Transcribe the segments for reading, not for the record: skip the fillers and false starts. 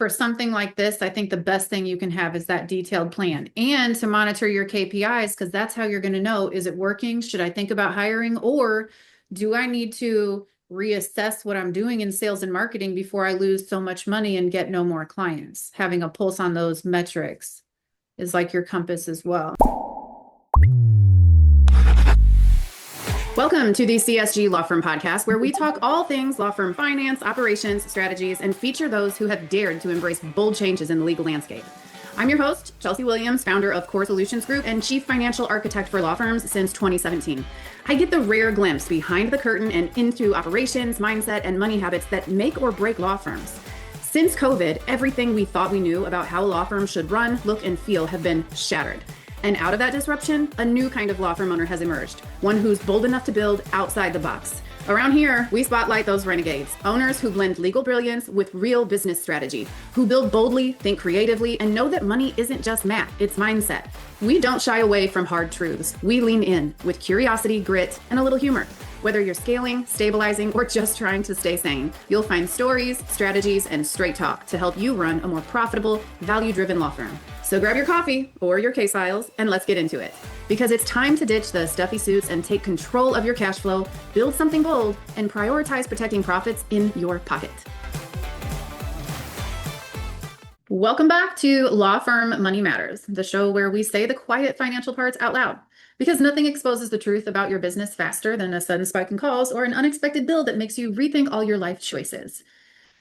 For something like this, I think the best thing you can have is that detailed plan and to monitor your KPIs because that's how you're going to know, is it working? Should I think about hiring or do I need to reassess what I'm doing in sales and marketing before I lose so much money and get no more clients? Having a pulse on those metrics is like your compass as well. Welcome to the CSG Law Firm Podcast, where we talk all things law firm finance, operations, strategies, and feature those who have dared to embrace bold changes in the legal landscape. I'm your host, Chelsea Williams, founder of Core Solutions Group and chief financial architect for law firms since 2017. I get the rare glimpse behind the curtain and into operations, mindset, and money habits that make or break law firms. Since COVID, everything we thought we knew about how a law firm should run, look, and feel have been shattered. And out of that disruption, a new kind of law firm owner has emerged, one who's bold enough to build outside the box. Around here, we spotlight those renegades, owners who blend legal brilliance with real business strategy, who build boldly, think creatively, and know that money isn't just math, it's mindset. We don't shy away from hard truths. We lean in with curiosity, grit, and a little humor. Whether you're scaling, stabilizing, or just trying to stay sane, you'll find stories, strategies, and straight talk to help you run a more profitable, value-driven law firm. So grab your coffee or your case files and let's get into it. Because it's time to ditch the stuffy suits and take control of your cash flow, build something bold, and prioritize protecting profits in your pocket. Welcome back to Law Firm Money Matters, the show where we say the quiet financial parts out loud. Because nothing exposes the truth about your business faster than a sudden spike in calls or an unexpected bill that makes you rethink all your life choices.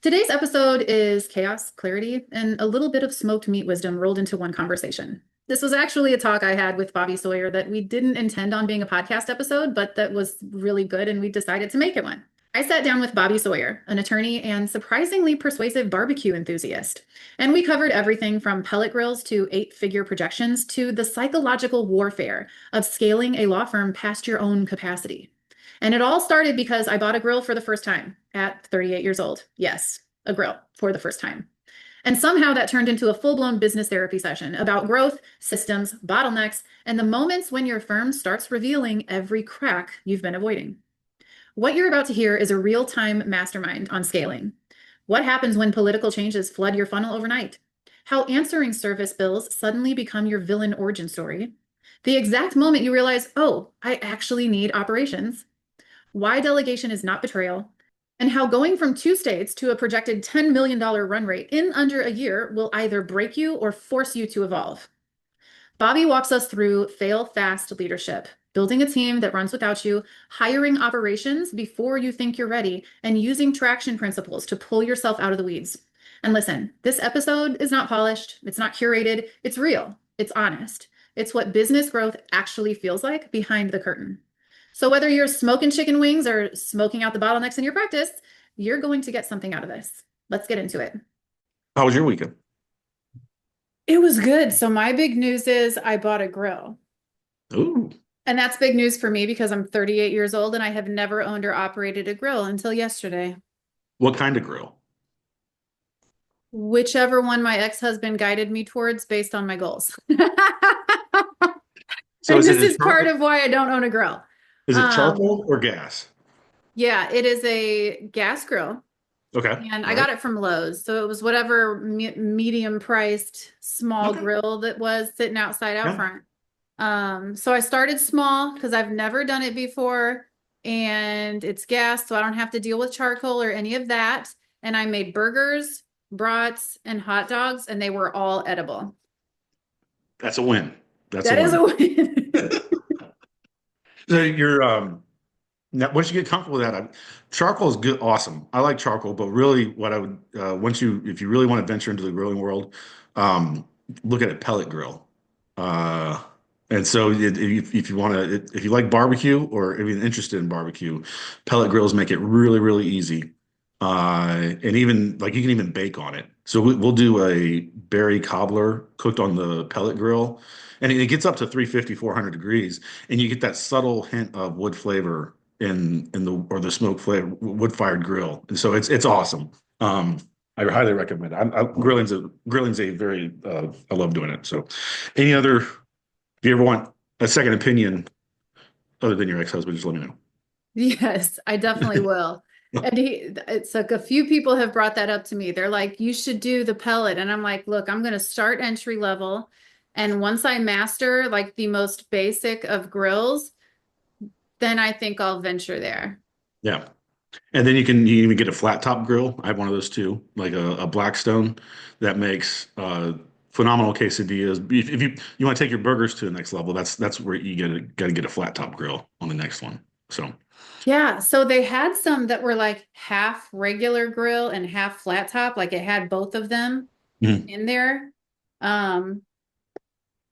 Today's episode is chaos, clarity, and a little bit of smoked meat wisdom rolled into one conversation. This was actually a talk I had with Bobby Sawyer that we didn't intend on being a podcast episode, but that was really good and we decided to make it one. I sat down with Bobby Sawyer, an attorney and surprisingly persuasive barbecue enthusiast. And we covered everything from pellet grills to 8-figure projections to the psychological warfare of scaling a law firm past your own capacity. And it all started because I bought a grill for the first time at 38 years old. Yes, a grill for the first time. And somehow that turned into a full-blown business therapy session about growth, systems, bottlenecks, and the moments when your firm starts revealing every crack you've been avoiding. What you're about to hear is a real-time mastermind on scaling. What happens when political changes flood your funnel overnight? How answering service bills suddenly become your villain origin story? The exact moment you realize, oh, I actually need operations. Why delegation is not betrayal, and how going from 2 states to a projected $10 million run rate in under a year will either break you or force you to evolve. Bobby walks us through fail fast leadership, building a team that runs without you, hiring operations before you think you're ready, and using traction principles to pull yourself out of the weeds. And listen, this episode is not polished, it's not curated, it's real, it's honest. It's what business growth actually feels like behind the curtain. So whether you're smoking chicken wings or smoking out the bottlenecks in your practice, you're going to get something out of this. Let's get into it. How was your weekend? It was good. So my big news is I bought a grill. Ooh. And that's big news for me because I'm 38 years old and I have never owned or operated a grill until yesterday. What kind of grill? Whichever one my ex-husband guided me towards based on my goals. So And is this it is part of why I don't own a grill. Is it charcoal or gas? Yeah, it is a gas grill. Okay. And I got it from Lowe's. So it was whatever medium priced small grill that was sitting outside out front. So I started small because I've never done it before and it's gas, so I don't have to deal with charcoal or any of that. And I made burgers, brats, and hot dogs, and they were all edible. That's a win. That is a win. So you're now once you get comfortable with that, charcoal is good, awesome. I like charcoal, but really, what I would if you really want to venture into the grilling world, look at a pellet grill. And so if you want to, if you like barbecue or if you're interested in barbecue, pellet grills make it really, really easy. And even like you can even bake on it. So we'll do a berry cobbler cooked on the pellet grill, and it gets up to 350, 400 degrees, and you get that subtle hint of wood flavor in the smoke flavor wood fired grill. And so it's awesome. I highly recommend it. Grilling's a very I love doing it. So any other, if you ever want a second opinion other than your ex-husband, just let me know. Yes, I definitely will. And it's like a few people have brought that up to me. They're like, you should do the pellet. And I'm like, look, I'm going to start entry level. And once I master like the most basic of grills, then I think I'll venture there. Yeah. And then you even get a flat top grill. I have one of those too, like a Blackstone that makes phenomenal quesadillas. If you want to take your burgers to the next level, that's where you got to get a flat top grill on the next one. So, Yeah, so they had some that were like half regular grill and half flat top, like it had both of them mhm. in there. Um,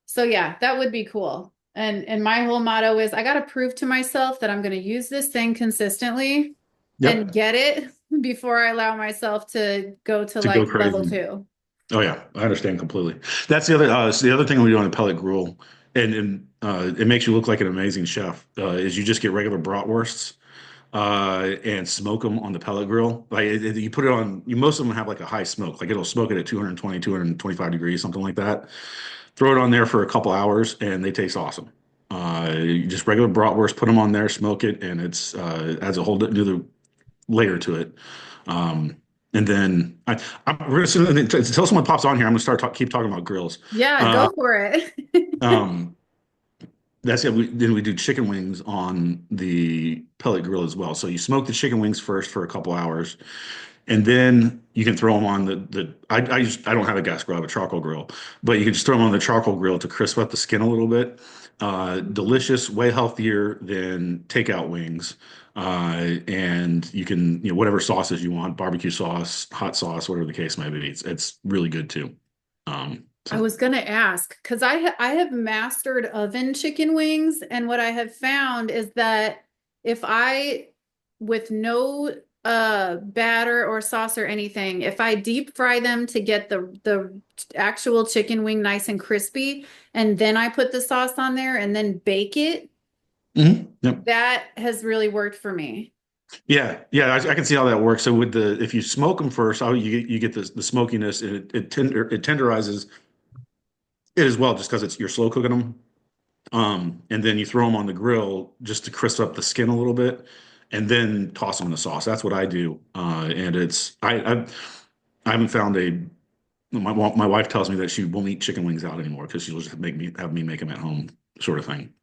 so yeah, that would be cool. And my whole motto is I got to prove to myself that I'm going to use this thing consistently and Yep, get it before I allow myself to go to to go like level crazy. two. Oh yeah, I understand completely. That's the other. So the other thing we do on a pellet grill, and it makes you look like an amazing chef. Is you just get regular bratwursts and smoke them on the pellet grill. Like you put it on. You most of them have like a high smoke. Like it'll smoke it at 220, 225 degrees, something like that. Throw it on there for a couple hours, and they taste awesome. You just regular bratwurst, put them on there, smoke it, and it's adds a whole new layer to it. Um, and then we're gonna until someone pops on here. I'm gonna keep talking about grills. Yeah, Uh, go for it. um, that's it. Then we do chicken wings on the pellet grill as well. So you smoke the chicken wings first for a couple hours, and then you can throw them on I don't have a gas grill, I have a charcoal grill, but you can just throw them on the charcoal grill to crisp up the skin a little bit. Delicious, way healthier than takeout wings. And you can, whatever sauces you want, barbecue sauce, hot sauce, whatever the case may be. It's really good too. I So was gonna ask because I have mastered oven chicken wings, and what I have found is that if I, with no batter or sauce or anything, if I deep fry them to get the actual chicken wing nice and crispy, and then I put the sauce on there and then bake it, yep. that has really worked for me. Yeah, I can see how that works. So if you smoke them first, you get the smokiness, and it tenderizes it as well, just because you're slow cooking them. And then you throw them on the grill just to crisp up the skin a little bit, and then toss them in the sauce. That's what I do. And I haven't found my wife tells me that she won't eat chicken wings out anymore because she'll just have me make them at home, sort of thing.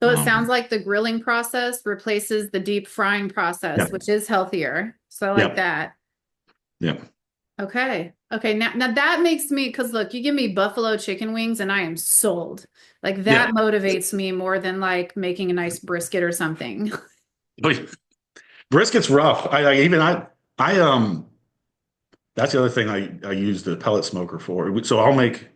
So it sounds Um, like the grilling process replaces the deep frying yeah, process, which is healthier. So I like yep, that. yep, Okay. Okay. Now that makes me, because look, you give me buffalo chicken wings and I am sold. Like that yeah. motivates me more than like making a nice brisket or something. But brisket's rough. I that's the other thing I use the pellet smoker for. So I'll make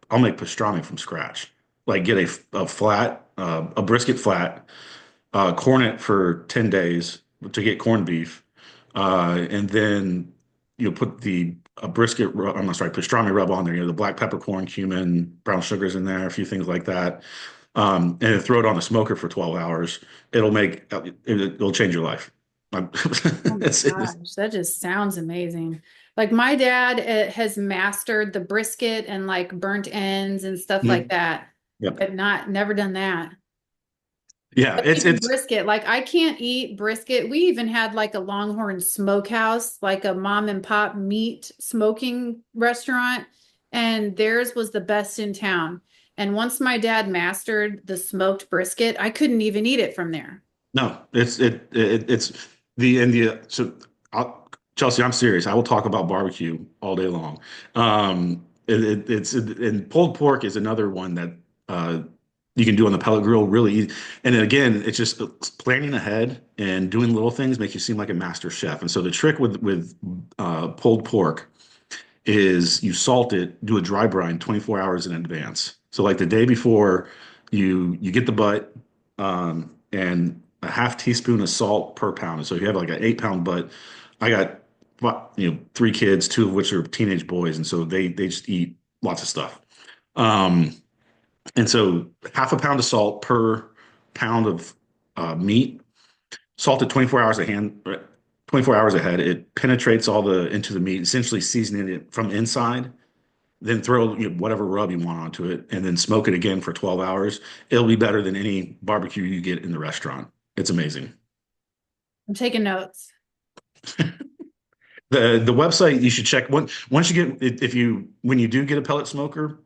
pastrami from scratch. Like get a flat a brisket flat, corn it for 10 days to get corned beef, and then put the a brisket I'm not sorry pastrami rub on there. The black peppercorn, cumin, brown sugars in there, a few things like that, and then throw it on the smoker for 12 hours. It'll change your life. Oh my gosh, that just sounds amazing. Like my dad has mastered the brisket and like burnt ends and stuff like Mhm. that, Yep. but not never done that. Yeah, But even brisket, like I can't eat brisket. We even had like a Longhorn Smokehouse, like a mom and pop meat smoking restaurant, and theirs was the best in town. And once my dad mastered the smoked brisket, I couldn't even eat it from there. no, it's so Chelsea, I'm serious. I will talk about barbecue all day long. And pulled pork is another one that uh, you can do on the pellet grill really easy. And again, it's planning ahead and doing little things make you seem like a master chef. And so the trick with pulled pork is you salt it, do a dry brine 24 hours in advance. So like the day before, you get the butt, and a half teaspoon of salt per pound. So if you have like an 8 pound butt, I got 3 kids, two of which are teenage boys, and so they just eat lots of stuff. Um, and so half a pound of salt per pound of meat, salted 24 hours 24 hours ahead. It penetrates all the into the meat, essentially seasoning it from inside. Then throw whatever rub you want onto it, and then smoke it again for 12 hours. It'll be better than any barbecue you get in the restaurant. It's amazing. I'm taking notes. The website you should check once you get if you when you do get a pellet smoker,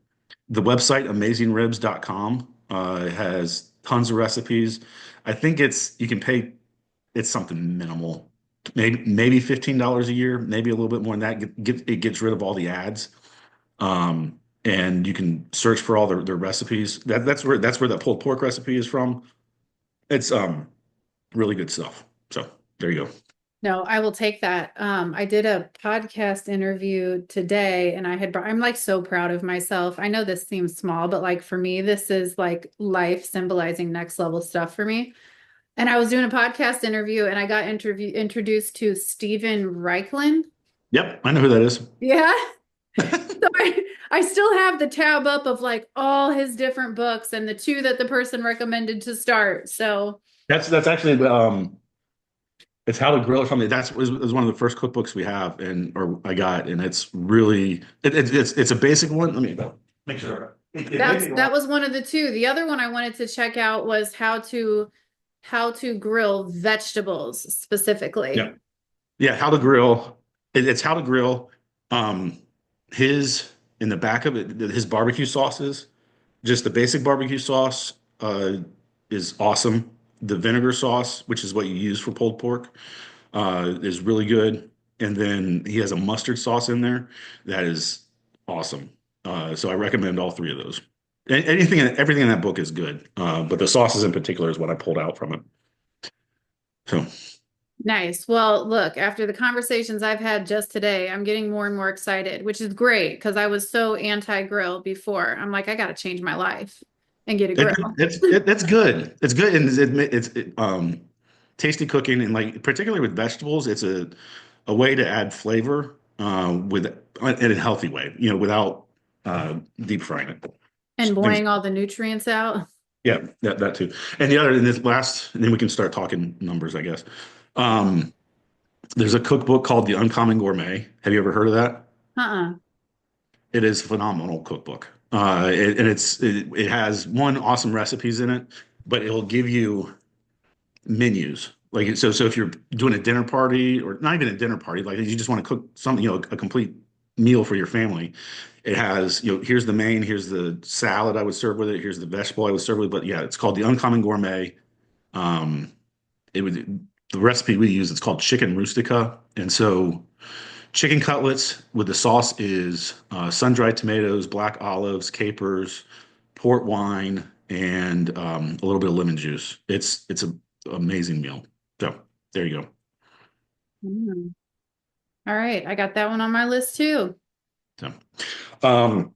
the website amazingribs.com has tons of recipes. I think you can pay it's something minimal. Maybe $15 a year, maybe a little bit more than that. It gets rid of all the ads. And you can search for all their recipes. That's where that pulled pork recipe is from. It's really good stuff. So there you go. No, I will take that. I did a podcast interview today and I'm like so proud of myself. I know this seems small, but like for me, this is like life symbolizing next level stuff for me. And I was doing a podcast interview and I got introduced to Stephen Reichlin. Yep, I know who that is. Yeah. So I still have the tab up of like all his different books and the two that the person recommended to start. So That's actually it's How to Grill or something. That was one of the first cookbooks we have or I got, and it's really it's a basic one. Let me make sure. that was one of the two. The other one I wanted to check out was how to grill vegetables specifically. Yeah. Yeah, How to Grill. It's How to Grill. Um, his in the back of it, his barbecue sauces, just the basic barbecue sauce, is awesome. The vinegar sauce, which is what you use for pulled pork, is really good. And then he has a mustard sauce in there that is awesome. So I recommend all three of those. Everything in that book is good, but the sauces in particular is what I pulled out from it. So Nice. Well, look, after the conversations I've had just today, I'm getting more and more excited, which is great because I was so anti-grill before. I'm like, I got to change my life and get a It, grill. it's good. It's good, and tasty cooking, and like particularly with vegetables, it's a way to add flavor in a healthy way, without deep frying it. And Anyways, boiling all the nutrients out. yeah, that too. And then we can start talking numbers, I guess. Um, there's a cookbook called The Uncommon Gourmet. Have you ever heard of that? Uh-uh. It is a phenomenal cookbook. It has one awesome recipes in it, but it will give you menus. Like so if you're doing a dinner party or not even a dinner party, like you just want to cook something, a complete meal for your family. It has, here's the main, here's the salad I would serve with it, here's the vegetable I would serve with it. But yeah, it's called The Uncommon Gourmet. Um, the recipe we use, it's called chicken rustica. And so chicken cutlets with the sauce is sun-dried tomatoes, black olives, capers, port wine, and a little bit of lemon juice. It's an amazing meal. So there you go. Mm. All right. I got that one on my list too. So, um,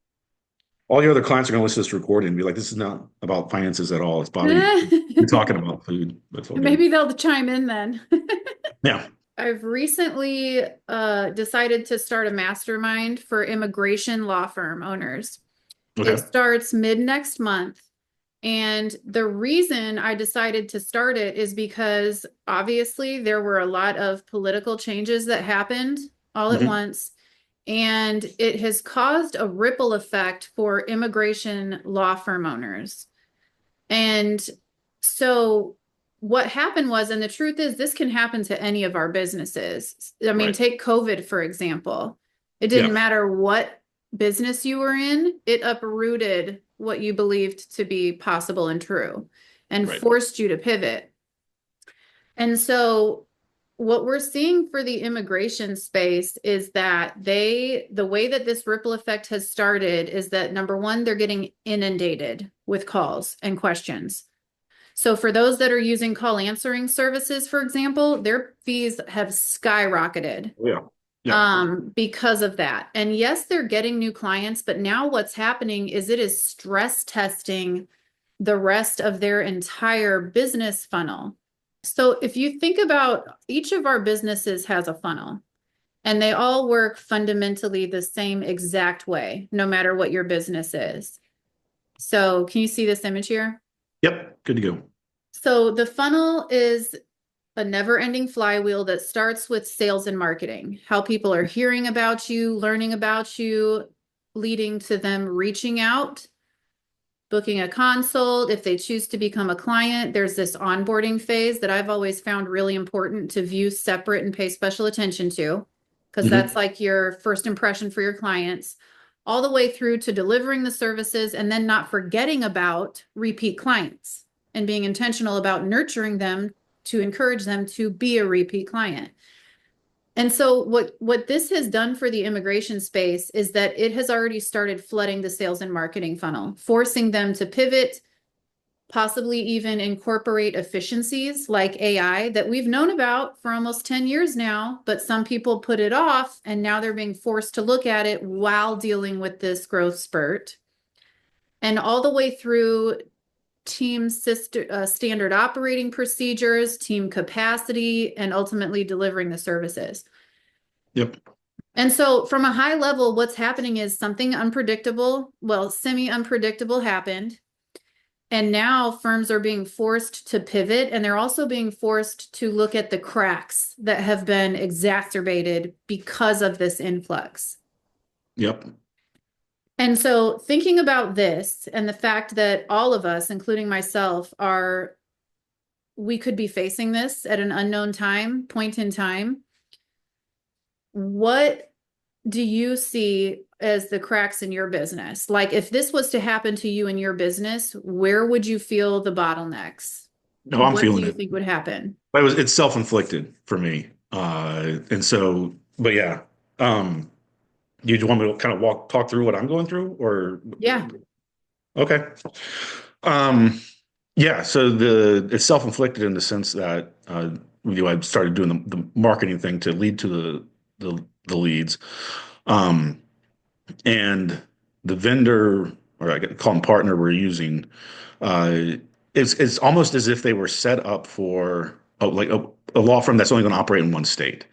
all your other clients are going to listen to this recording and be like, "This is not about finances at all. It's Bobby. We're talking about food." That's all good. Maybe they'll chime in then. Yeah. I've recently decided to start a mastermind for immigration law firm owners. It Okay. starts mid next month. And the reason I decided to start it is because obviously there were a lot of political changes that happened all at Hmm. once. And it has caused a ripple effect for immigration law firm owners. And so what happened was, and the truth is, this can happen to any of our businesses. I mean, Right. take COVID, for example. It didn't Yeah. matter what business you were in, it uprooted what you believed to be possible and true and Right. forced you to pivot. And so what we're seeing for the immigration space is that the way that this ripple effect has started is that number one, they're getting inundated with calls and questions. So for those that are using call answering services, for example, their fees have skyrocketed Oh, yeah. Yeah. because of that. And yes, they're getting new clients, but now what's happening is it is stress testing the rest of their entire business funnel. So if you think about each of our businesses has a funnel and they all work fundamentally the same exact way, no matter what your business is. So can you see this image here? Yep. Good to go. So the funnel is a never-ending flywheel that starts with sales and marketing, how people are hearing about you, learning about you, leading to them reaching out booking a consult. If they choose to become a client, there's this onboarding phase that I've always found really important to view separate and pay special attention to, because that's Hmm. like your first impression for your clients, all the way through to delivering the services and then not forgetting about repeat clients and being intentional about nurturing them to encourage them to be a repeat client. And so what this has done for the immigration space is that it has already started flooding the sales and marketing funnel, forcing them to pivot, possibly even incorporate efficiencies like AI that we've known about for almost 10 years now, but some people put it off and now they're being forced to look at it while dealing with this growth spurt. And all the way through standard operating procedures, team capacity, and ultimately delivering the services. Yep. And so, from a high level, what's happening is something unpredictable, well, semi unpredictable happened. And now firms are being forced to pivot and they're also being forced to look at the cracks that have been exacerbated because of this influx. Yep. And so, thinking about this and the fact that all of us, including myself, we could be facing this at an unknown point in time. What do you see as the cracks in your business? Like if this was to happen to you in your business, where would you feel the boodlenecks? No, I'm What do feeling you it. think would happen? But it's self-inflicted for me. And so, but yeah. Do you want me to kind of talk through what I'm going through or Yeah. okay. Um, yeah, so it's self-inflicted in the sense that I started doing the marketing thing to lead to the leads. Um, and the vendor, or I could call them partner we're using, uh, it's almost as if they were set up for like a law firm that's only going to operate in one state.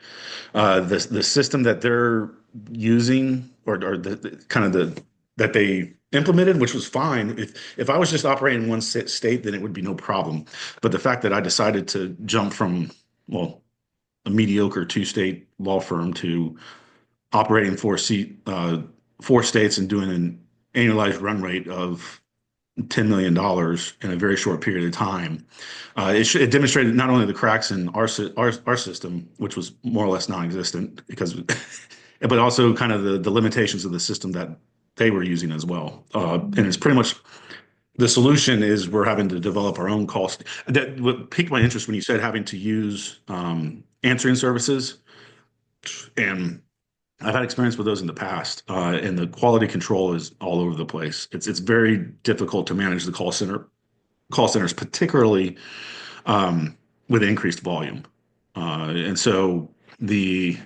The system that they're using or the kind of that they implemented, which was fine. If I was just operating in one state, then it would be no problem. But the fact that I decided to jump from, well, a mediocre two-state law firm to operating four states and doing an annualized run rate of $10 million in a very short period of time. It demonstrated not only the cracks in our system, which was more or less non-existent, because, but also kind of the limitations of the system that they were using as well. And it's pretty much the solution is we're having to develop our own cost. That what piqued my interest when you said having to use answering services, and I've had experience with those in the past, and the quality control is all over the place. It's very difficult to manage the call centers, particularly with increased volume. And so the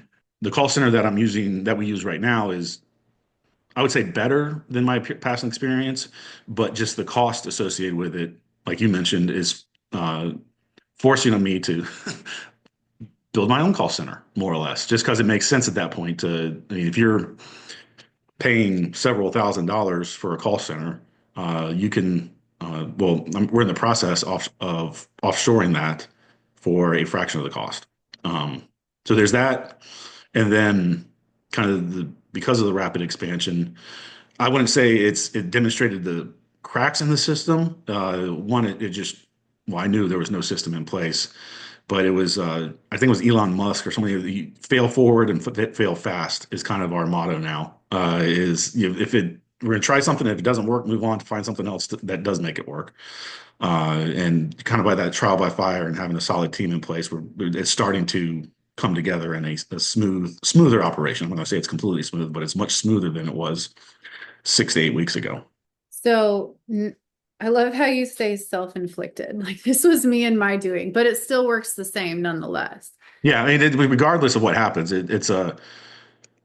the call center that I'm using that we use right now is, I would say, better than my past experience, but just the cost associated with it, like you mentioned, is forcing on me to build my own call center, more or less, just because it makes sense at that point. I mean, if you're paying several $1,000s for a call center, you can, we're in the process of offshoring that for a fraction of the cost. Um, so there's that. And then kind of because of the rapid expansion, I wouldn't say it demonstrated the cracks in the system. One, it just, well, I knew there was no system in place, but it was, I think it was Elon Musk or somebody, fail forward and fail fast is kind of our motto now. If we're going to try something, if it doesn't work, move on to find something else that does make it work. And kind of by that trial by fire and having a solid team in place, it's starting to come together in a smoother operation. I'm not going to say it's completely smooth, but it's much smoother than it was 6 to 8 weeks ago. So I love how you say self-inflicted. Like this was me and my doing, but it still works the same nonetheless. Yeah, I mean, regardless of what happens, I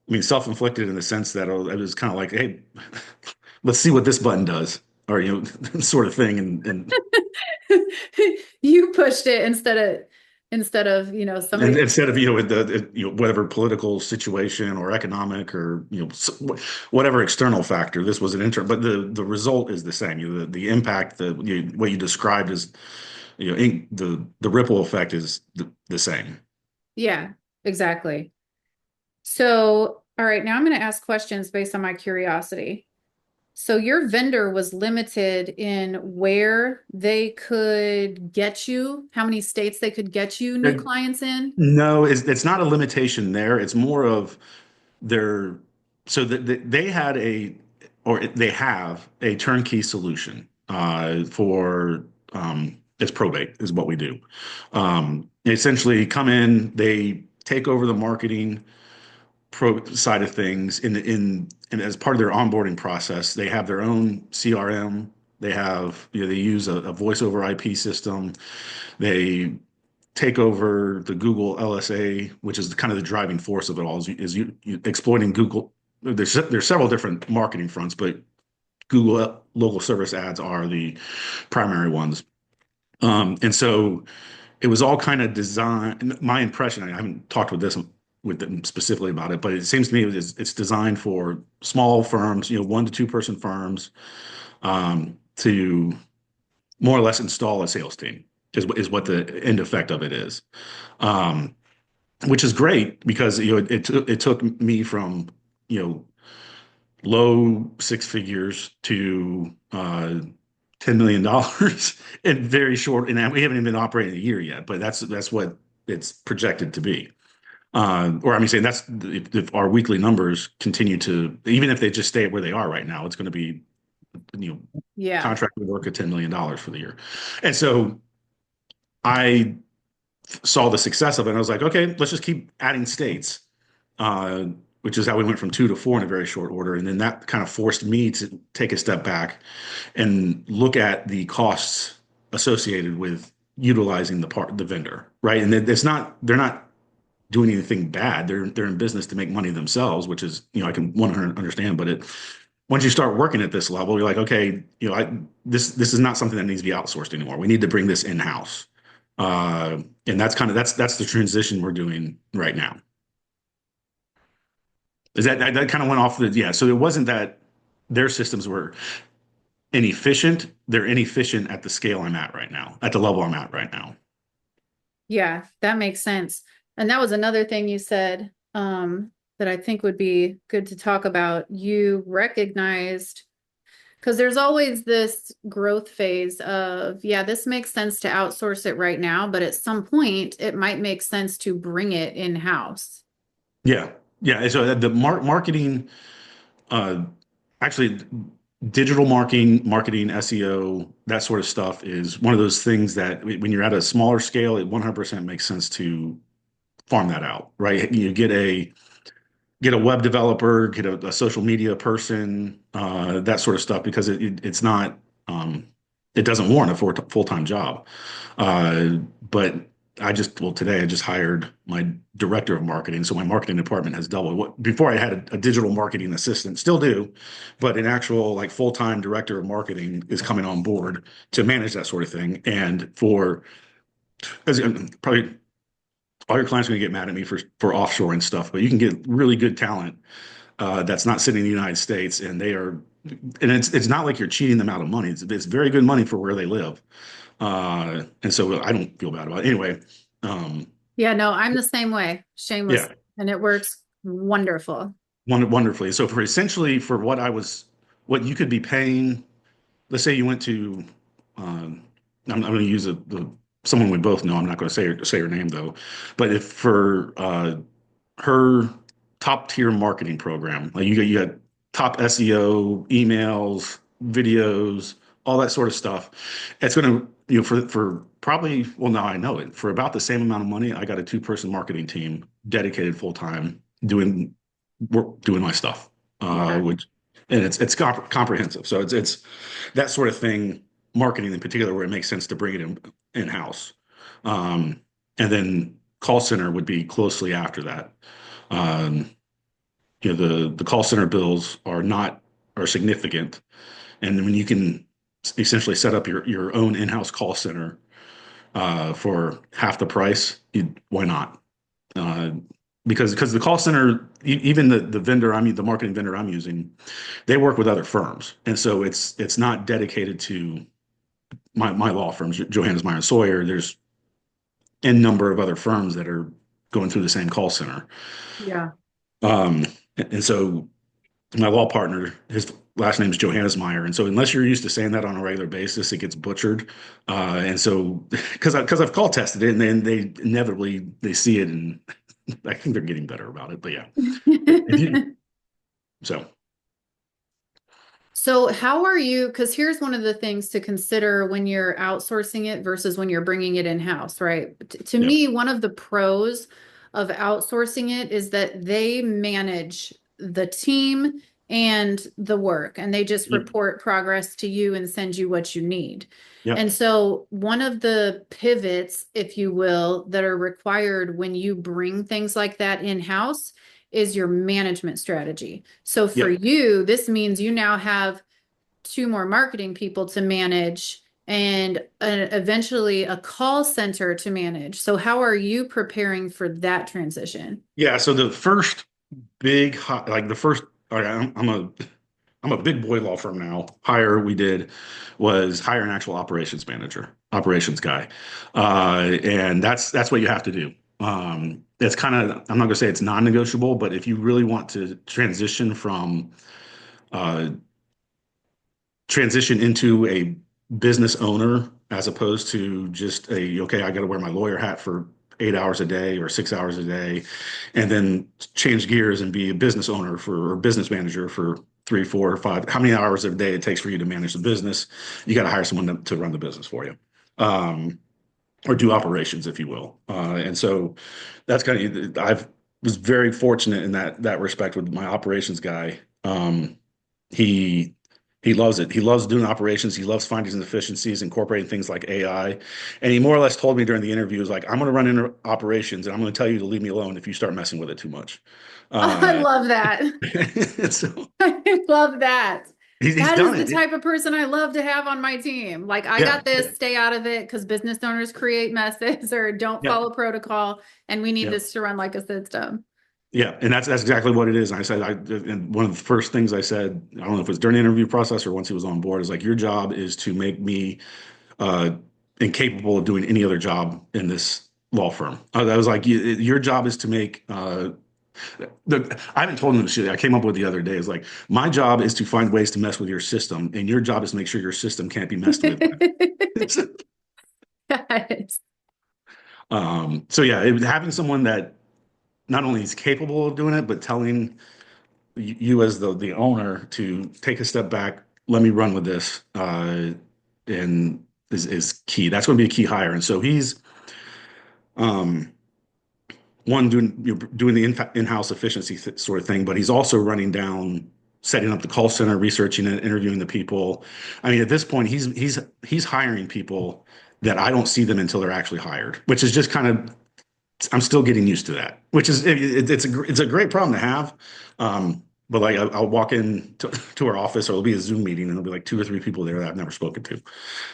mean, self-inflicted in the sense that it was kind of like, hey, let's see what this button does, or sort of thing, and You pushed it instead of, and somebody. instead of with whatever political situation or economic or whatever external factor, this was an internal, but the result is the same. The impact, what you described is the ripple effect is the same. Yeah, exactly. So, all right, now I'm going to ask questions based on my curiosity. So your vendor was limited in where they could get you, how many states they could get you new There- clients in? No, it's not a limitation there. It's more of their so that they had a or they have a turnkey solution for it's probate is what we do. Essentially, come in, they take over the marketing pro side of things and as part of their onboarding process, they have their own CRM. They have, they use a voice over IP system. They take over the Google LSA, which is kind of the driving force of it all, is you exploiting Google. There's several different marketing fronts, but Google local service ads are the primary ones. And so it was all kind of designed. My impression, I haven't talked with them specifically about it, but it seems to me it's designed for small firms, 1 to 2 person firms, to more or less install a sales team is what the end effect of it is. Um, which is great because it took me from low 6 figures to $10 million in very short, and we haven't even been operating a year yet, but that's what it's projected to be. Or I'm saying that's if our weekly numbers continue to, even if they just stay where they are right now, it's going to be you know Yeah. contracted work at $10 million for the year. And so I saw the success of it. And I was like, okay, let's just keep adding states, uh, which is how we went from 2 to 4 in a very short order. And then that kind of forced me to take a step back and look at the costs associated with utilizing the vendor, right? And they're not doing anything bad. They're in business to make money themselves, which is, I can 100 understand. But once you start working at this level, you're like, okay, this is not something that needs to be outsourced anymore. We need to bring this in house. And that's the transition we're doing right now. Is that kind of went off yeah. So it wasn't that their systems were inefficient. They're inefficient at the scale I'm at right now, at the level I'm at right now. Yeah, that makes sense. And that was another thing you said, that I think would be good to talk about. You recognized, because there's always this growth phase of, yeah, this makes sense to outsource it right now, but at some point it might make sense to bring it in-house. Yeah. Yeah. So the marketing, uh, actually digital marketing, SEO, that sort of stuff is one of those things that when you're at a smaller scale, it 100% makes sense to farm that out, right? You get a web developer, get a social media person, that sort of stuff, because it's not, um, it doesn't warrant a full-time job. But today I just hired my director of marketing. So my marketing department has doubled. Before I had a digital marketing assistant, still do, but an actual like full-time director of marketing is coming on board to manage that sort of thing. And as probably all your clients are going to get mad at me for offshore and stuff, but you can get really good talent that's not sitting in the United States, and it's not like you're cheating them out of money. It's very good money for where they live, and so I don't feel bad about it. Anyway, um, Yeah, no, I'm the same way. Shameless. yeah, And it works wonderful. wonderfully. So for essentially for what you could be paying, let's say you went to, um, I'm going to use someone we both know. I'm not going to say her name though, but if for her top tier marketing program. Like you got top SEO, emails, videos, all that sort of stuff. It's going to, for probably, well, now I know it. For about the same amount of money, I got a 2 person marketing team dedicated full time doing work, doing my stuff, Yeah. which, and it's comprehensive. So it's that sort of thing, marketing in particular, where it makes sense to bring it in house. Um, and then call center would be closely after that. Um, the call center bills are significant, and when you can essentially set up your own in-house call center for half the price, why not? Uh, because the call center, even the vendor the marketing vendor I'm using, they work with other firms, and so it's not dedicated to my law firms, Johannes Sawyer. There's n number of other firms that are going through the same call center. Yeah. Um, and so my law partner, his last name is Johannes Meyer, and so unless you're used to saying that on a regular basis, it gets butchered. And so because I've call tested it, and then they inevitably they see it, and I think they're getting better about it. But yeah, if you so So, how are you? Because here's one of the things to consider when you're outsourcing it versus when you're bringing it in-house, right? To yeah, me, one of the pros of outsourcing it is that they manage the team and the work, and they just yep, report progress to you and send you what you need. yep, And so, one of the pivots, if you will, that are required when you bring things like that in-house is your management strategy. So for yep. you, this means you now have two more marketing people to manage and eventually a call center to manage. So how are you preparing for that transition? Yeah, so the first like the first, all right, I'm a big boy law firm now. Hire we did was hire an actual operations manager, operations guy, and that's what you have to do. It's kind of I'm not gonna say it's non-negotiable, but if you really want to uh, transition into a business owner as opposed to just a okay, I got to wear my lawyer hat for 8 hours a day or 6 hours a day, and then change gears and be a business owner for or business manager for 3, 4, 5. How many hours a day it takes for you to manage the business? You got to hire someone to run the business for you. Or do operations, if you will. And so that's kind of I've was very fortunate in that respect with my operations guy. He he loves it. He loves doing operations. He loves finding efficiencies, incorporating things like AI. And he more or less told me during the interview, was like, I'm going to run into operations and I'm going to tell you to leave me alone if you start messing with it too much. I Uh, love that. so I love that. he's That is done the it. type of person I love to have on my team. Like, I Yeah, got yeah, this, stay out of it because business owners create messes or don't yeah, follow protocol, and we need yeah. this to run like a system. Yeah, and that's exactly what it is. And I said, and one of the first things I said, I don't know if it was during the interview process or once he was on board, is like, your job is to make me uh, incapable of doing any other job in this law firm. I was like, your job is to make I haven't told him this shit. I came up with the other day. Is like, my job is to find ways to mess with your system, and your job is to make sure your system can't be messed with. Yes. So yeah, having someone that not only is capable of doing it, but telling you as the owner to take a step back, let me run with this, and is key. That's going to be a key hire. And so he's um, one doing the in-house efficiency sort of thing, but he's also running down, setting up the call center, researching it, interviewing the people. I mean, at this point, he's hiring people that I don't see them until they're actually hired, which is just kind of I'm still getting used to that, which is it's a great problem to have. But like I'll walk in to our office, or it'll be a Zoom meeting, and there'll be like 2 or 3 people there that I've never spoken to,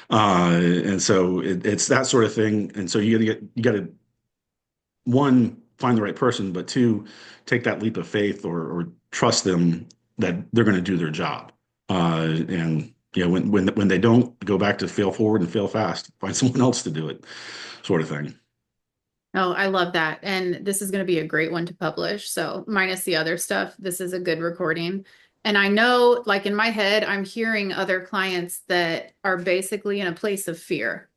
and so it's that sort of thing. And so you got to one find the right person, but two take that leap of faith or trust them that they're going to do their job. And yeah, when they don't, go back to fail forward and fail fast, find someone else to do it, sort of thing. Oh, I love that. And this is going to be a great one to publish. So, minus the other stuff, this is a good recording. And I know, like in my head, I'm hearing other clients that are basically in a place of fear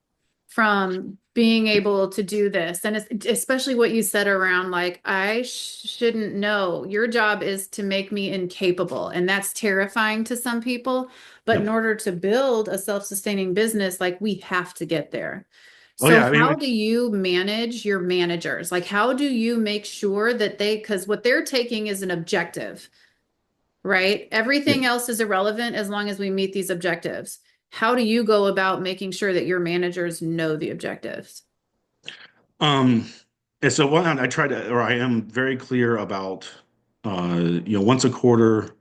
from being able to do this. And especially what you said around, like, I shouldn't know. Your job is to make me incapable. And that's terrifying to some people. But in Yep. order to build a self-sustaining business, like, we have to get there. Oh So yeah, I how mean, do you manage your managers? Like, how do you make sure that because what they're taking is an objective, right? yeah. Everything else is irrelevant as long as we meet these objectives. How do you go about making sure that your managers know the objectives? Um, and so one, I try to, or I am very clear about, once a quarter,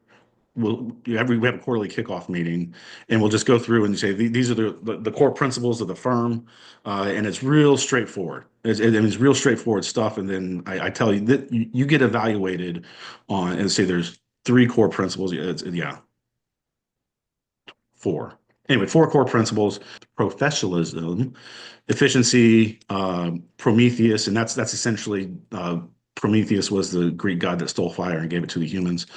we have a quarterly kickoff meeting, and we'll just go through and say these are the core principles of the firm, and it's real straightforward. It's real straightforward stuff, and then I tell you that you get evaluated on and say there's 3 core principles. Yeah, 4. Anyway, 4 core principles: professionalism, efficiency, Prometheus, and that's essentially Prometheus was the Greek god that stole fire and gave it to the humans,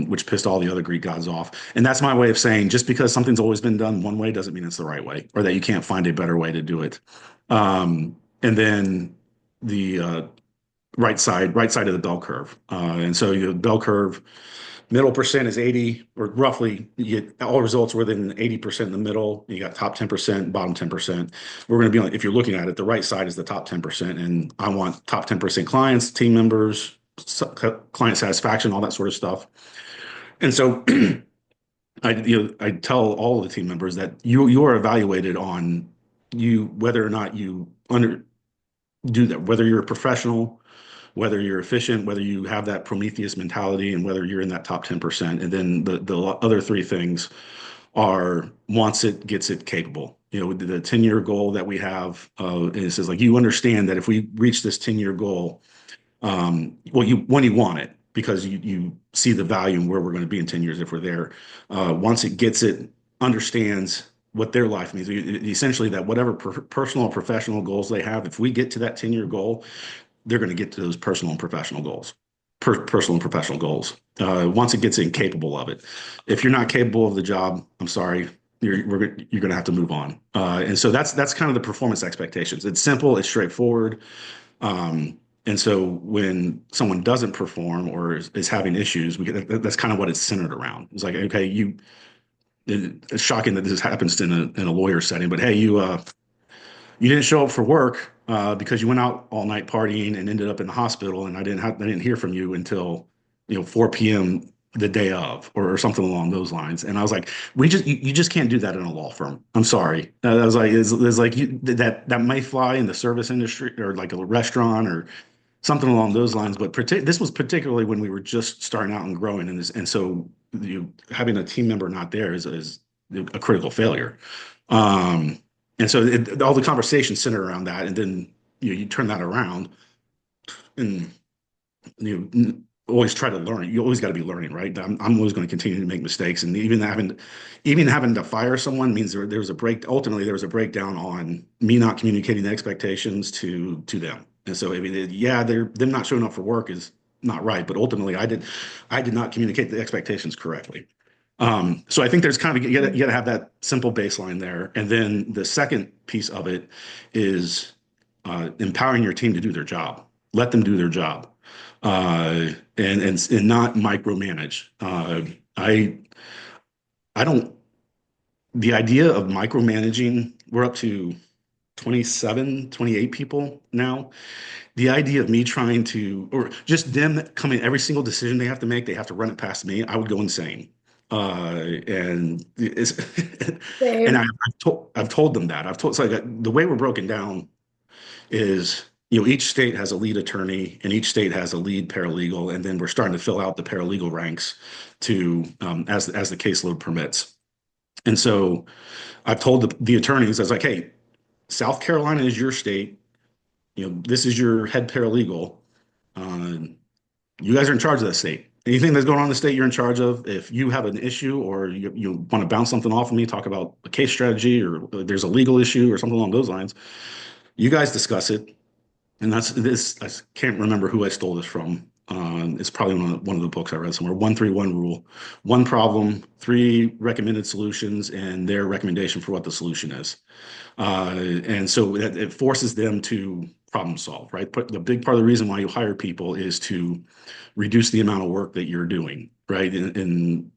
which pissed all the other Greek gods off. And that's my way of saying just because something's always been done one way doesn't mean it's the right way or that you can't find a better way to do it. And then the right side of the bell curve. And so your bell curve, middle percent is 80, or roughly you get all results within 80% in the middle. You got top 10%, bottom 10%. We're going to be on, if you're looking at it, the right side is the top 10%. And I want top 10% clients, team members, client satisfaction, all that sort of stuff. And so I tell all the team members that you are evaluated on you whether or not you under do that, whether you're a professional, whether you're efficient, whether you have that Prometheus mentality, and whether you're in that top 10%. And then the other three things are wants it, gets it, capable. You know, the 10-year goal that we have is like you understand that if we reach this 10-year goal, well, when you want it, because you see the value and where we're going to be in 10 years if we're there. Once it gets it, understands what their life means. Essentially, that whatever personal or professional goals they have, if we get to that 10-year goal, they're going to get to those personal and professional goals. Personal and professional goals. Once it gets incapable of it, if you're not capable of the job, I'm sorry, you're going to have to move on. And so that's kind of the performance expectations. It's simple, it's straightforward. And so when someone doesn't perform or is having issues, that's kind of what it's centered around. It's like, okay, it's shocking that this happens in a lawyer setting, but hey, you didn't show up for work because you went out all night partying and ended up in the hospital, and I didn't hear from you until 4 p.m. the day of, or something along those lines. And I was like, you just can't do that in a law firm. I'm sorry. I was like, it's like that may fly in the service industry or like a restaurant or something along those lines. But this was particularly when we were just starting out and growing, and so having a team member not there is a critical failure. And so all the conversations center around that, and then you turn that around, and always try to learn. You always got to be learning, right? I'm always going to continue to make mistakes, and even having to fire someone means there was a break. Ultimately, there was a breakdown on me not communicating the expectations to them. And so, I mean, yeah, them not showing up for work is not right, but ultimately, I did not communicate the expectations correctly. So I think there's kind of you got to have that simple baseline there, and then the second piece of it is empowering your team to do their job. Let them do their job, and not micromanage. I don't. The idea of micromanaging. We're up to 27, 28 people now. The idea of me trying to, or just them coming, every single decision they have to make, they have to run it past me. I would go insane. And it's, and Same. I've told them that. So the way we're broken down is, each state has a lead attorney and each state has a lead paralegal, and then we're starting to fill out the paralegal ranks to as the caseload permits. And so I've told the attorneys, I was like, hey, South Carolina is your state. This is your head paralegal. Uh, you guys are in charge of that state. Anything that's going on in the state, you're in charge of. If you have an issue or you want to bounce something off of me, talk about a case strategy or there's a legal issue or something along those lines, you guys discuss it. And that's this. I can't remember who I stole this from. It's probably one of the books I read somewhere. 1-3-1 rule: one problem, three recommended solutions, and their recommendation for what the solution is. And so it forces them to problem solve, right? But the big part of the reason why you hire people is to reduce the amount of work that you're doing, right? And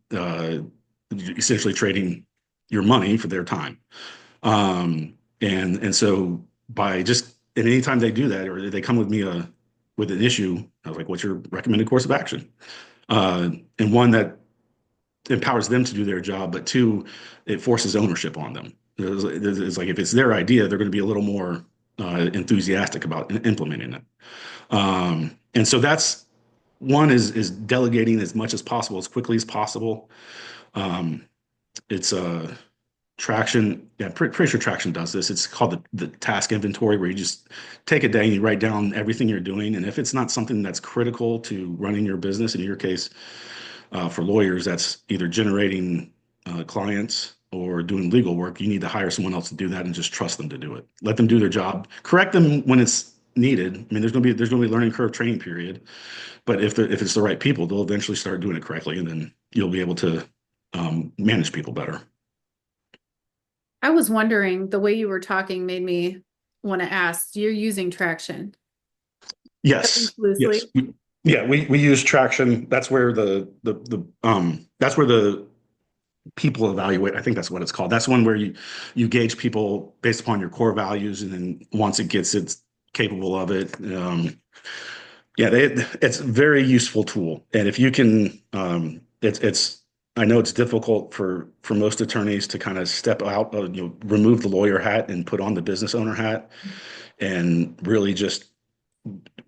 essentially trading your money for their time. And so by just, and anytime they do that, or they come with me with an issue, I was like, what's your recommended course of action? And one that empowers them to do their job, but two, it forces ownership on them. It's like if it's their idea, they're going to be a little more enthusiastic about implementing it. And so that's one is delegating as much as possible, as quickly as possible. It's Traction. Yeah, pretty sure Traction does this. It's called the task inventory, where you just take a day and you write down everything you're doing. And if it's not something that's critical to running your business, in your case, for lawyers, that's either generating clients or doing legal work, you need to hire someone else to do that and just trust them to do it. Let them do their job. Correct them when it's needed. I mean, there's going to be a learning curve training period, but if it's the right people, they'll eventually start doing it correctly, and then you'll be able to manage people better. I was wondering, the way you were talking made me want to ask, you're using traction, at Yes, least loosely. yes. Yeah, we use traction. That's where that's where the people evaluate. I think that's what it's called. That's one where you gauge people based upon your core values, and then once it gets it's capable of it. Yeah, it's a very useful tool. And if you can, it's I know it's difficult for most attorneys to kind of step out, remove the lawyer hat and put on the business owner hat, and really just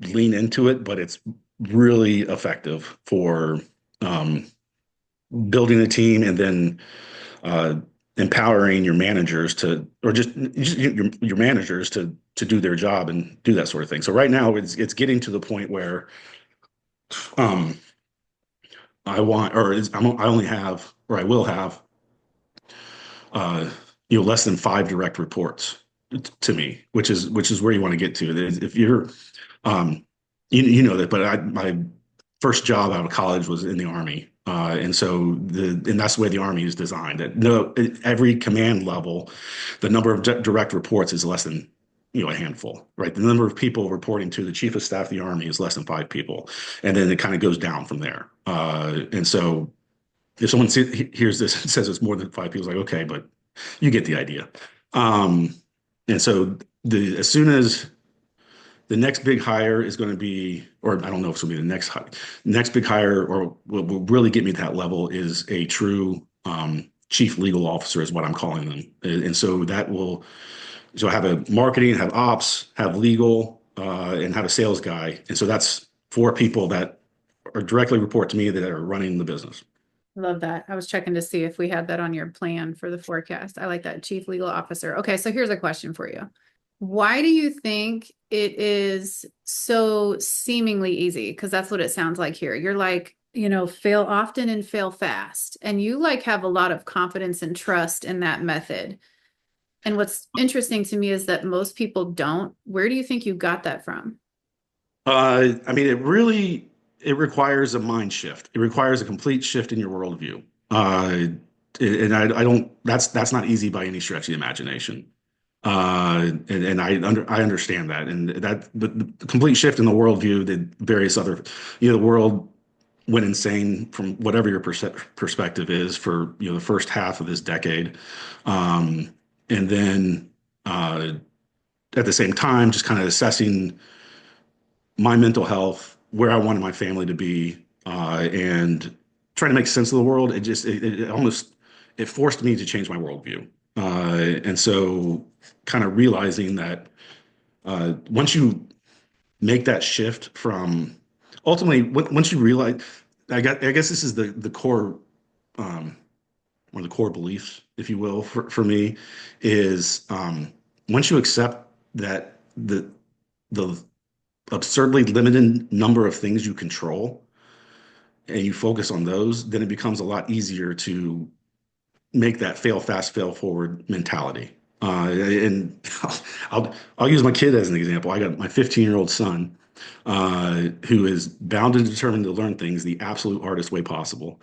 lean into it. But it's really effective for um, building a team, and then uh, empowering your managers to, or just your managers to do their job and do that sort of thing. So right now it's getting to the point where um, I want, or I only have, or I will have, uh, less than five direct reports to me, which is where you want to get to. If you're, um, you know that, but my first job out of college was in the Army. And so and that's the way the Army is designed. At every command level, the number of direct reports is less than, a handful, right? The number of people reporting to the chief of staff of the Army is less than five people. And then it kind of goes down from there. And so if someone hears this and says it's more than five people, it's like, okay, but you get the idea. Um, and so as soon as the next big hire is going to be, or I don't know if it's going to be the next big hire, or what will really get me to that level is a true chief legal officer, is what I'm calling them. And so so I have a marketing, have ops, have legal, and have a sales guy. And so that's four people that are directly report to me that are running the business. Love that. I was checking to see if we had that on your plan for the forecast. I like that, chief legal officer. Okay, so here's a question for you. Why do you think it is so seemingly easy? Because that's what it sounds like here. You're like, fail often and fail fast. And you like have a lot of confidence and trust in that method. And what's interesting to me is that most people don't. Where do you think you got that from? I mean, it requires a mind shift. It requires a complete shift in your worldview. And I don't. That's not easy by any stretch of the imagination. And I understand that, and but the complete shift in the worldview, the various other, the world went insane from whatever your perspective is for the first half of this decade, and then at the same time, just kind of assessing my mental health, where I wanted my family to be, and trying to make sense of the world. It almost it forced me to change my worldview. And so kind of realizing that once you make that shift from ultimately, once you realize, I guess this is the core, um, one of the core beliefs, if you will, for me is once you accept that the absurdly limited number of things you control and you focus on those, then it becomes a lot easier to make that fail fast, fail forward mentality. And I'll use my kid as an example. I got my 15-year-old son, who is bound and determined to learn things the absolute artist way possible.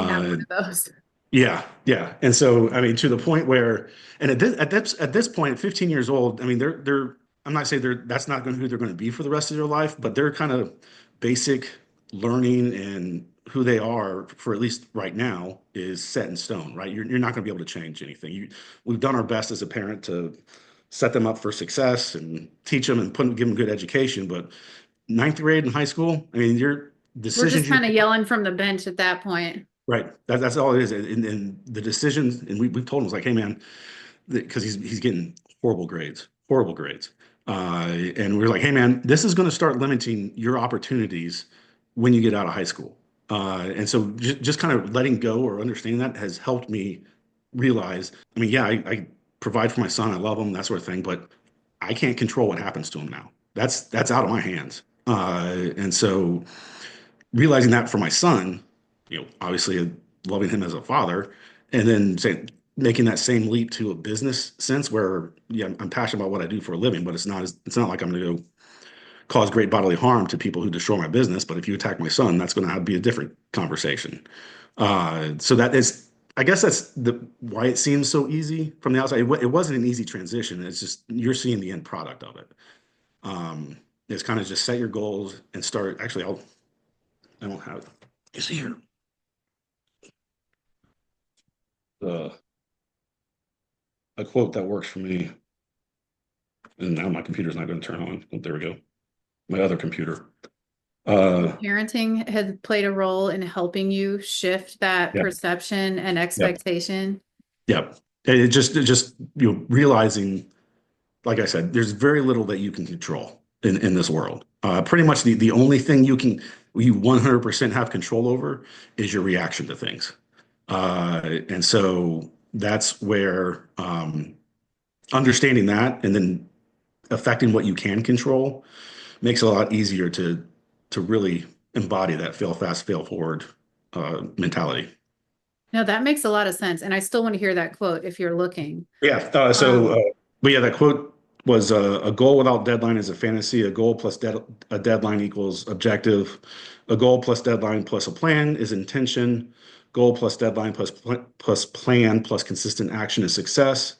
Not Uh, one of those. yeah, yeah. And so, I mean, to the point where, and at this point, at 15 years old, I mean, I'm not saying that's not who they're going to be for the rest of their life, but they're kind of basic learning and who they are for at least right now is set in stone, right? You're not going to be able to change anything. We've done our best as a parent to set them up for success and teach them and give them good education. But ninth grade and high school, I mean, your We're just decisions you kind of yelling from the bench at that point. right. That's all it is. And the decisions, and we've told him, it's like, hey, man, because he's getting horrible grades, horrible grades. And we're like, hey, man, this is going to start limiting your opportunities when you get out of high school. And so just kind of letting go or understanding that has helped me realize, I mean, yeah, I provide for my son. I love him, that sort of thing, but I can't control what happens to him now. That's out of my hands. And so realizing that for my son, obviously loving him as a father, and then making that same leap to a business sense where, yeah, I'm passionate about what I do for a living, but it's not like I'm going to go cause great bodily harm to people who destroy my business. But if you attack my son, that's going to be a different conversation. So that is, I guess that's why it seems so easy from the outside. It wasn't an easy transition. It's just you're seeing the end product of it. It's kind of just set your goals and start. Actually, I don't have it. You see here. Uh, a quote that works for me. And now my computer's not going to turn on. Oh, there we go. My other computer. Parenting has played a role in helping you shift that Yeah, perception and yeah, expectation. yeah. It just realizing, like I said, there's very little that you can control in this world. Pretty much the only thing you 100% have control over is your reaction to things. And so that's where understanding that and then affecting what you can control makes it a lot easier to really embody that fail fast, fail forward mentality. No, that makes a lot of sense. And I still want to hear that quote if you're looking. Yeah. Um, But yeah, that quote was a goal without deadline is a fantasy. A goal plus a deadline equals objective. A goal plus deadline plus a plan is intention. Goal plus deadline plus plan plus consistent action is success.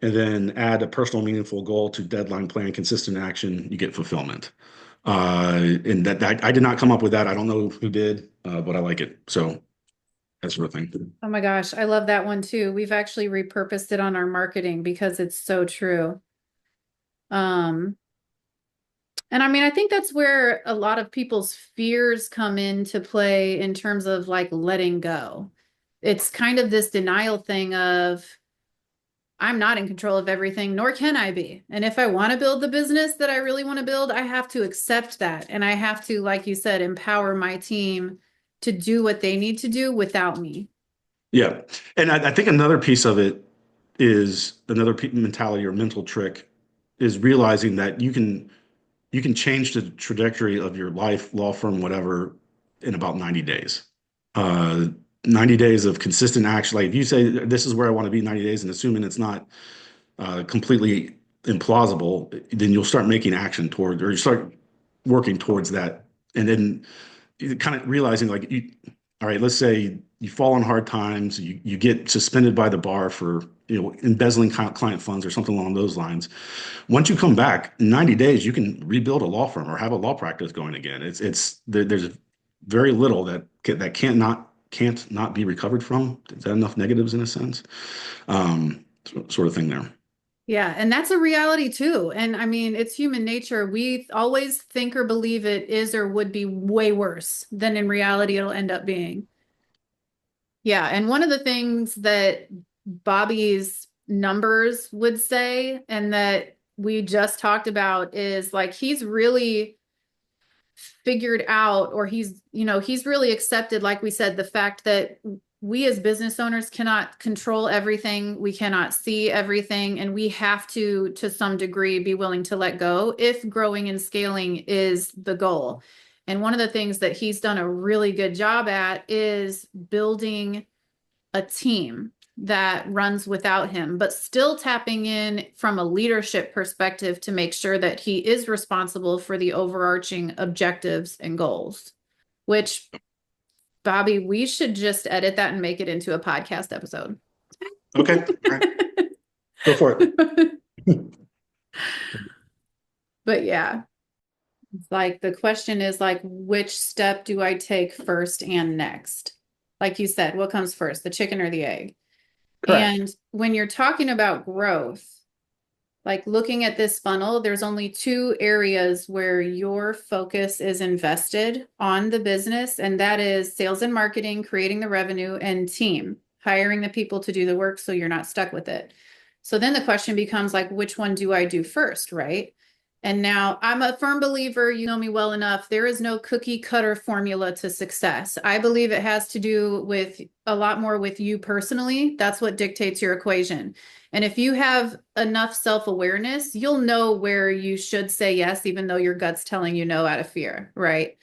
And then add a personal meaningful goal to deadline plan consistent action, you get fulfillment. And I did not come up with that. I don't know who did, but I like it. So that sort of thing. oh my gosh, I love that one too. We've actually repurposed it on our marketing because it's so true. Um, and I mean, I think that's where a lot of people's fears come into play in terms of like letting go. It's kind of this denial thing of, I'm not in control of everything, nor can I be. And if I want to build the business that I really want to build, I have to accept that. And I have to, like you said, empower my team to do what they need to do without me. Yeah. And I think another piece of it is another mentality or mental trick is realizing that you can change the trajectory of your life, law firm, whatever, in about 90 days. Uh, 90 days of consistent action. Like if you say this is where I want to be 90 days, and assuming it's not completely implausible, then you'll start making action toward, or you start working towards that, and then you kind of realizing like all right, let's say you fall on hard times, you get suspended by the bar for embezzling client funds or something along those lines. Once you come back in 90 days, you can rebuild a law firm or have a law practice going again. There's very little that can't not be recovered from. Is that enough negatives in a sense? Sort of thing there. Yeah, and that's a reality too. And I mean, it's human nature. We always think or believe it is or would be way worse than in reality it'll end up being. Yeah, and one of the things that Bobby's numbers would say, and that we just talked about, is like he's really figured out, or he's really accepted, like we said, the fact that we as business owners cannot control everything, we cannot see everything, and we have to some degree be willing to let go if growing and scaling is the goal. And one of the things that he's done a really good job at is building a team that runs without him, but still tapping in from a leadership perspective to make sure that he is responsible for the overarching objectives and goals, which, Bobby, we should just edit that and make it into a podcast episode. Okay. All right. Go for it. But yeah, it's like the question is like, which step do I take first and next? Like you said, what comes first, the chicken or the egg? Correct. And when you're talking about growth, like looking at this funnel, there's only two areas where your focus is invested on the business, and that is sales and marketing, creating the revenue, and team, hiring the people to do the work so you're not stuck with it. So then the question becomes like, which one do I do first, right? And now I'm a firm believer, you know me well enough, there is no cookie cutter formula to success. I believe it has to do with a lot more with you personally. That's what dictates your equation. And if you have enough self-awareness, you'll know where you should say yes, even though your gut's telling you no out of fear, right?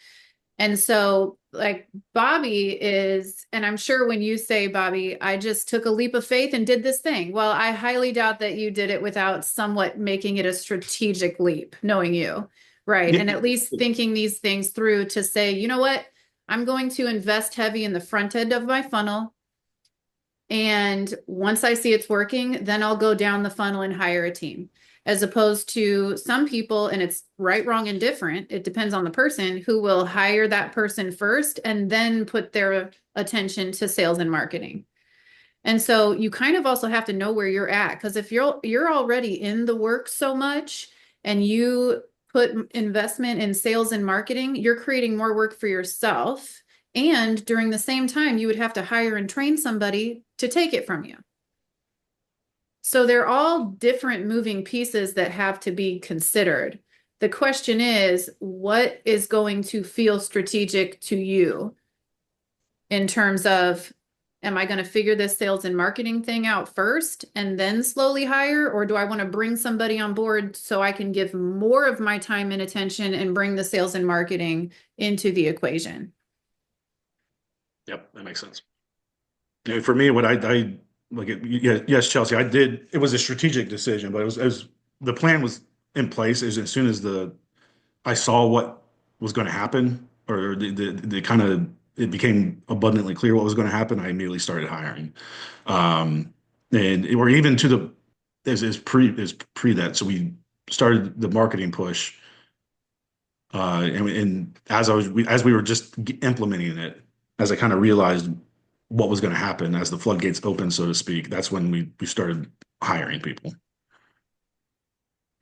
And so, like, Bobby is, and I'm sure when you say, Bobby, I just took a leap of faith and did this thing. Well, I highly doubt that you did it without somewhat making it a strategic leap, knowing you, Right. Yeah. And at least thinking these things through to say, you know what, I'm going to invest heavy in the front end of my funnel. And once I see it's working, then I'll go down the funnel and hire a team. As opposed to some people, and it's right, wrong, and different. It depends on the person who will hire that person first and then put their attention to sales and marketing. And so you kind of also have to know where you're at, because if you're already in the work so much and you put investment in sales and marketing, you're creating more work for yourself. And during the same time, you would have to hire and train somebody to take it from you. So they're all different moving pieces that have to be considered. The question is, what is going to feel strategic to you in terms of, am I going to figure this sales and marketing thing out first and then slowly hire? Or do I want to bring somebody on board so I can give more of my time and attention and bring the sales and marketing into the equation? Yep, that makes sense. And for me, what I like, yes, Chelsea, I did. It was a strategic decision, but it was the plan was in place as soon as I saw what was going to happen, or the kind of it became abundantly clear what was going to happen. I immediately started hiring, or even to the as pre that. So we started the marketing push, and as we were just implementing it, as I kind of realized what was going to happen as the floodgates opened, so to speak, that's when we started hiring people.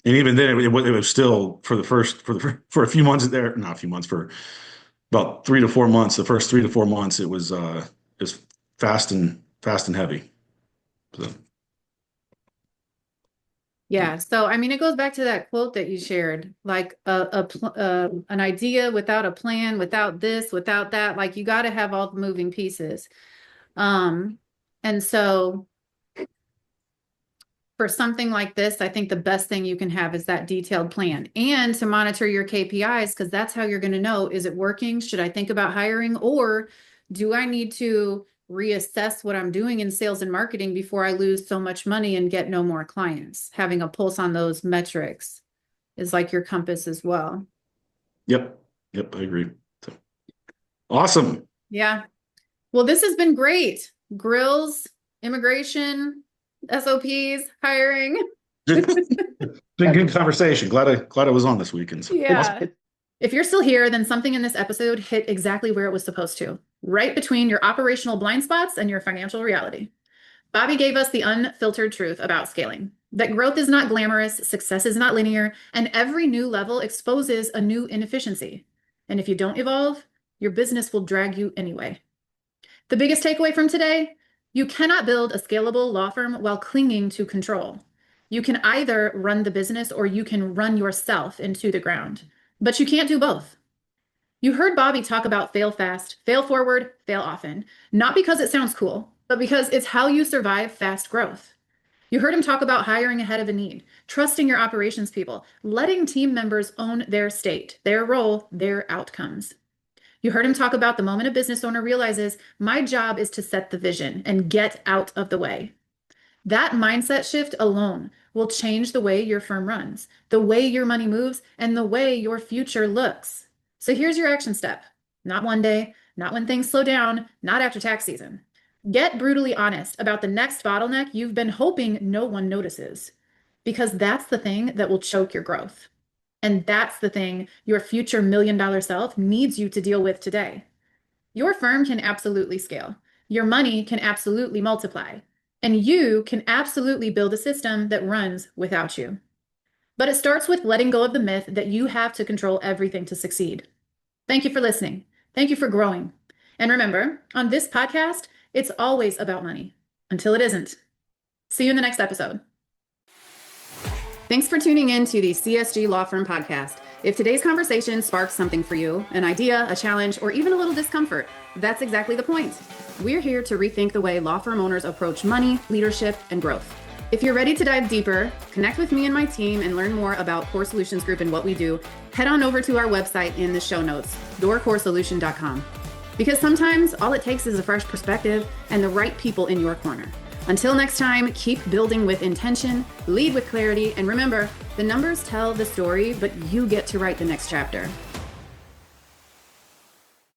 And even then, it was still for a few months there, not a few months, for about 3 to 4 months. The first 3 to 4 months, it was fast and heavy. So. Yeah. So, I mean, it goes back to that quote that you shared, like an idea without a plan, without this, without that, like you got to have all the moving pieces. And so for something like this, I think the best thing you can have is that detailed plan and to monitor your KPIs, because that's how you're going to know, is it working? Should I think about hiring, or do I need to reassess what I'm doing in sales and marketing before I lose so much money and get no more clients? Having a pulse on those metrics is like your compass as well. Yep. I agree. So, awesome. Yeah. Well, this has been great. Grills, immigration, SOPs, hiring. Been good conversation. Glad I was on this weekend. So. Yeah. Awesome. If you're still here, then something in this episode hit exactly where it was supposed to, right between your operational blind spots and your financial reality. Bobby gave us the unfiltered truth about scaling, that growth is not glamorous, success is not linear, and every new level exposes a new inefficiency. And if you don't evolve, your business will drag you anyway. The biggest takeaway from today: you cannot build a scalable law firm while clinging to control. You can either run the business or you can run yourself into the ground, but you can't do both. You heard Bobby talk about fail fast, fail forward, fail often, not because it sounds cool, but because it's how you survive fast growth. You heard him talk about hiring ahead of a need, trusting your operations people, letting team members own their state, their role, their outcomes. You heard him talk about the moment a business owner realizes, my job is to set the vision and get out of the way. That mindset shift alone will change the way your firm runs, the way your money moves, and the way your future looks. So here's your action step. Not one day, not when things slow down, not after tax season. Get brutally honest about the next bottleneck you've been hoping no one notices, because that's the thing that will choke your growth. And that's the thing your future $1 million self needs you to deal with today. Your firm can absolutely scale. Your money can absolutely multiply. And you can absolutely build a system that runs without you. But it starts with letting go of the myth that you have to control everything to succeed. Thank you for listening. Thank you for growing. And remember, on this podcast, it's always about money until it isn't. See you in the next episode. Thanks for tuning in to the CSG Law Firm Podcast. If today's conversation sparks something for you, an idea, a challenge, or even a little discomfort, that's exactly the point. We're here to rethink the way law firm owners approach money, leadership, and growth. If you're ready to dive deeper, connect with me and my team and learn more about Core Solutions Group and what we do, head on over to our website in the show notes, doorcoresolution.com. Because sometimes all it takes is a fresh perspective and the right people in your corner. Until next time, keep building with intention, lead with clarity, and remember, the numbers tell the story, but you get to write the next chapter.